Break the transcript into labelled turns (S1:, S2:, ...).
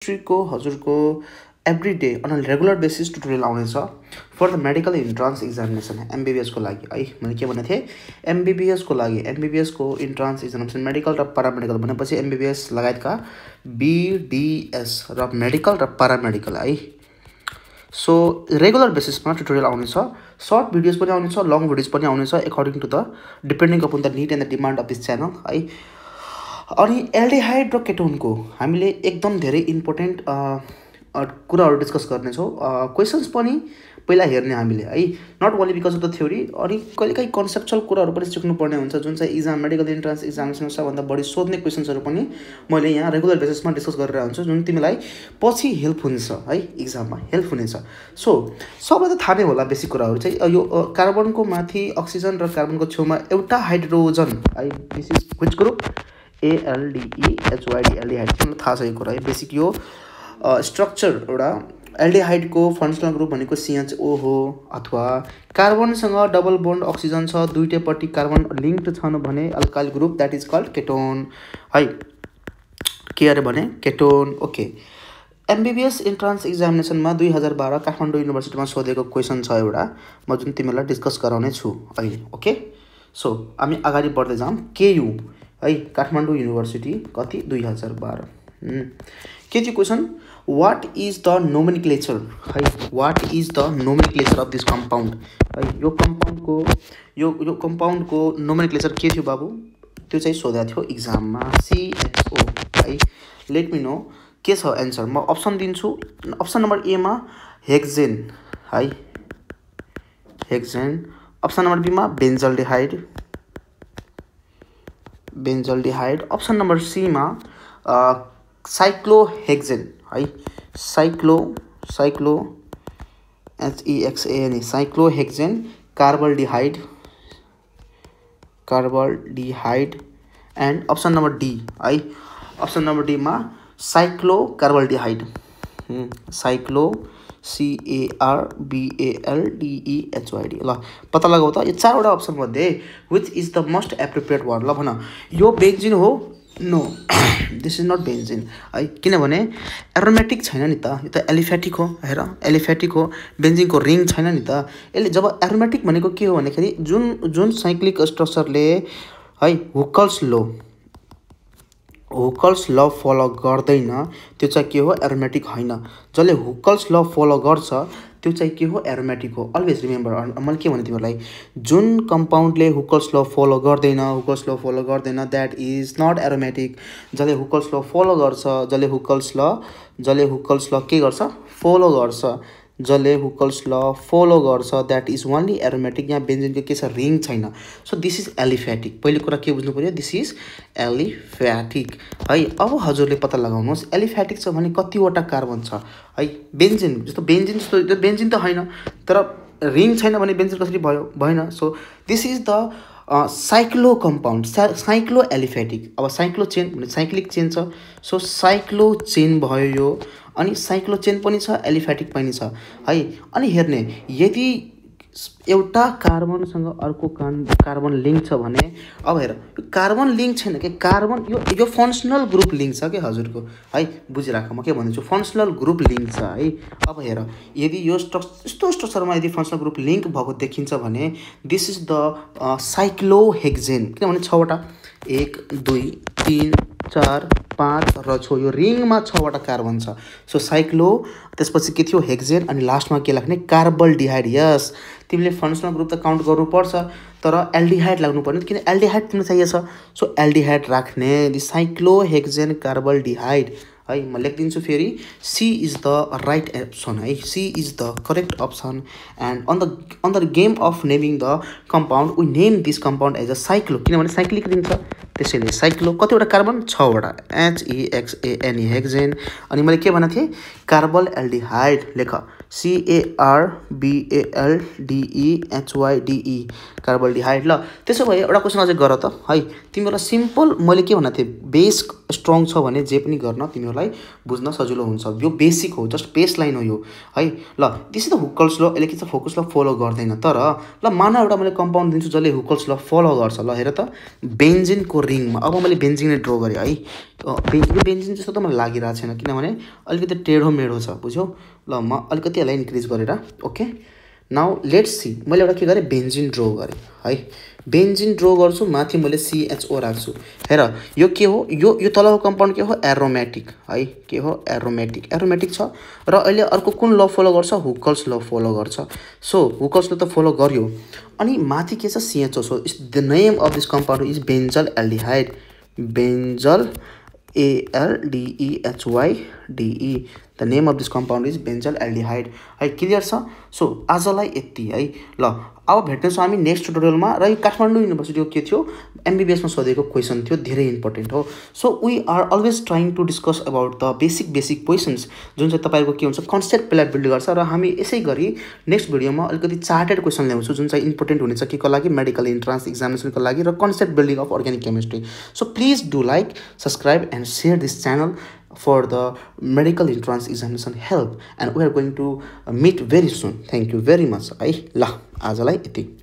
S1: को हजुरको every day on regular basis tutorial आउनेछ for the medical entrance examination MBBS को लागि है मैले के भनेको थिएँ एमबीबीएस को लागि एमबीबीएस को इन्ट्रान्स एक्जामिनेसन मेडिकल र प्यारामेडिकल भनेपछि एमबीबीएस लगायतका बीडीएस र मेडिकल र प्यारामेडिकल है सो रेगुलर बेसिसमा ट्युटोरियल आउनेछ सर्ट भिडियोज पनि आउनेछ लङ भिडियोज पनि आउनेछ according to the depending upon the need and the demand of this channel है अनि एल्डिहाइड र केटोनको हामीले एकदम धेरै इम्पोर्टेन्ट कुराहरू डिस्कस गर्नेछौँ क्वेसन्स पनि पहिला हेर्ने हामीले है not only because of the theory अनि कहिलेकाहीँ कन्सेप्चुअल कुराहरू पनि सिक्नुपर्ने हुन्छ जुन चाहिँ इक्जाम मेडिकल इन्ट्रान्स एक्जामिनेसन सबभन्दा बढी सोध्ने क्वेसन्सहरू पनि मैले यहाँ रेगुलर बेसिसमा डिस्कस गरेर हुन्छु जुन तिमीलाई पछि हेल्प हुनेछ है इक्जाममा हेल्प हुनेछ सो सबैलाई त थाहा नै होला बेसिक कुराहरू चाहिँ यो कार्बनको माथि अक्सिजन र कार्बनको छेउमा एउटा हाइड्रोजन है this is which group ALDEHYD aldehyde तिमीलाई थाहा छ यो कुरा है बेसिक यो स्ट्रक्चर एउटा एल्डिहाइडको फङ्सनल ग्रुप भनेको CHO हो अथवा कार्बनसँग डबल बोन्ड अक्सिजन छ दुईटैपट्टि कार्बन लिङ्क्ड छन् भने alkyl group that is called ketone है के अरे भने केटोन ओके एमबीबीएस इन्ट्रान्स एक्जामिनेसनमा 2012 काठमाडौँ युनिभर्सिटीमा सोधेको क्वेसन छ एउटा म जुन तिमीलाई डिस्कस गराउने छु अहिले ओके सो हामी अगाडि बढ्दै जाऊँ केयु है काठमाडौँ युनिभर्सिटी कति 2012 के थियो question what is the nomenclature है what is the nomenclature of this compound है यो कम्पाउन्डको नोमेनक्लेचर के थियो बाबु त्यो चाहिँ सोधेको थियो इक्जाममा CHO है लेट मी नो के छ एन्सर म अप्सन दिन्छु अप्सन नम्बर ए मा हेक्सेन है हेक्सेन अप्सन नम्बर बी मा बेन्जल्डिहाइड अप्सन नम्बर सी मा साइक्लोहेक्सेन है cyclo HEXANE cyclohexane carbaldehyde and option number D है अप्सन नम्बर डी मा साइक्लो कार्बल्डिहाइड साइक्लो CARBALDEHYD ल पत्ता लगाऊ त यो चारवटा अप्सन मध्ये which is the most appropriate one ल भन यो बेन्जिन हो no this is not benzene है किनभने एरोमेटिक छैन नि त यो त एलिफेटिक हो हेर एलिफेटिक हो बेन्जिनको रिङ छैन नि त यसले जब एरोमेटिक भनेको के हो भन्दाखेरि जुन साइक्लिक स्ट्रक्चरले है हुकल्स ल फलो गर्दैन त्यो चाहिँ के हो एरोमेटिक होइन जसले हुकल्स ल फलो गर्छ त्यो चाहिँ के हो एरोमेटिक हो अलवेज रिमेम्बर मैले के भने तिमीहरूलाई जुन कम्पाउन्डले हुकल्स ल फलो गर्दैन द्याट इज नट एरोमेटिक जसले हुकल्स ल फलो गर्छ जसले हुकल्स ल के गर्छ फलो गर्छ जसले हुकल्स ल फलो गर्छ द्याट इज ओन्ली एरोमेटिक यहाँ बेन्जिनको के छ रिङ छैन सो दिस इज एलिफेटिक पहिलो कुरा के बुझ्नु पर्यो दिस इज एलिफेटिक है अब हजुरले पत्ता लगाउनुहोस् एलिफेटिक छ भने कतिवटा कार्बन छ है बेन्जिन जस्तो बेन्जिन त होइन तर रिङ छैन भने बेन्जिन कसरी भयो भएन so this is the cyclo compound cyclo aliphatic अब साइक्लो चेन भने साइक्लिक चेन छ सो साइक्लो चेन भयो यो अनि साइक्लो चेन पनि छ एलिफेटिक पनि छ है अनि हेर्ने यदि एउटा कार्बनसँग अर्को कार्बन लिङ्क छ भने अब हेर यो कार्बन लिङ्क छैन कि कार्बन यो फङ्सनल ग्रुप लिङ्क छ कि हजुरको है बुझिराख म के भन्दैछु फङ्सनल ग्रुप लिङ्क छ है अब हेर यदि यो यस्तो स्ट्रक्चरमा यदि फङ्सनल ग्रुप लिङ्क भएको देखिन्छ भने दिस इज द साइक्लोहेक्सेन किनभने 6वटा 1 2 3 4 5 र यो रिङमा 6वटा कार्बन छ सो साइक्लो त्यसपछि के थियो हेक्सेन अनि लास्टमा के लाग्ने कार्बल्डिहाइड यस तिमीले फङ्सनल ग्रुप त काउन्ट गर्नुपर्छ तर एल्डिहाइड लाग्नु पर्ने किन एल्डिहाइड तिमीलाई चाहिएको छ सो एल्डिहाइड राख्ने दि साइक्लोहेक्सेन कार्बल्डिहाइड है म लेखिदिन्छु फेरि C is the right option है C is the correct option and on the game of naming the compound we name this compound as a cyclo किनभने साइक्लिक रिङ छ त्यसैले cyclo कतिवटा carbon 6वटा HEXANE hexane अनि मैले के भनेको थिएँ कार्बल एल्डिहाइड लेख CARBALDEHYDE कार्बल्डिहाइड ल त्यसो भए एउटा क्वेसन अझै गर त है तिमीहरूलाई सिम्पल मैले के भनेको थिएँ बेस स्ट्रङ छ भने जे पनि गर्न तिमीहरूलाई बुझ्न सजिलो हुन्छ यो बेसिक हो जस्ट बेस लाइन हो यो है ल त्यसै त हुकल्स ल यसले के छ फोकस ल फलो गर्दैन तर ल मान एउटा मैले कम्पाउन्ड दिन्छु जसले हुकल्स ल फलो गर्छ ल हेर त बेन्जिनको रिङमा अब मैले बेन्जिन नै ड्र गरेँ है। यो बेन्जिन जस्तो त मलाई लागिरहेको छैन किनभने अलिकति टेढो मेढो छ, बुझ्यौ। ल म अलिकति यसलाई इन्क्रिज गरेर ओके। नाउ लेट्स सी, मैले एउटा के गरेँ बेन्जिन ड्र गरेँ है। बेन्जिन ड्र गर्छु, माथि मैले CHO राख्छु। हेर यो के हो, यो तलको कम्पाउन्ड के हो एरोमेटिक है, के हो एरोमेटिक छ। र अहिले अर्को कुन ल फलो गर्छ, हुकल्स ल फलो गर्छ। सो हुकल्स ल त फलो गर्यो, अनि माथि के छ CHO। So the name of this compound is benzal aldehyde, benzal ALDEHYDE। The name of this compound is benzal aldehyde है। क्लियर छ। सो आजलाई यति है। ल अब भेट्नेछौँ हामी नेक्स्ट ट्युटोरियलमा। र यो काठमाडौँ युनिभर्सिटीको के थियो, MBBS मा सोधेको क्वेसन थियो, धेरै इम्पोर्टेन्ट हो। So we are always trying to discuss about the basic questions जुन चाहिँ तपाईँको के हुन्छ कन्सेप्ट पहिला बिल्ड गर्छ। र हामी यसै गरी नेक्स्ट भिडियोमा अलिकति चार्टेड क्वेसन ल्याउँछु जुन चाहिँ इम्पोर्टेन्ट हुनेछ के को लागि, मेडिकल इन्ट्रान्स एक्जामिनेसनको लागि र concept building of organic chemistry. So please do like, subscribe and share this channel for the medical entrance examination help, and we are going to meet very soon. Thank you very much है। ल आजलाई यति।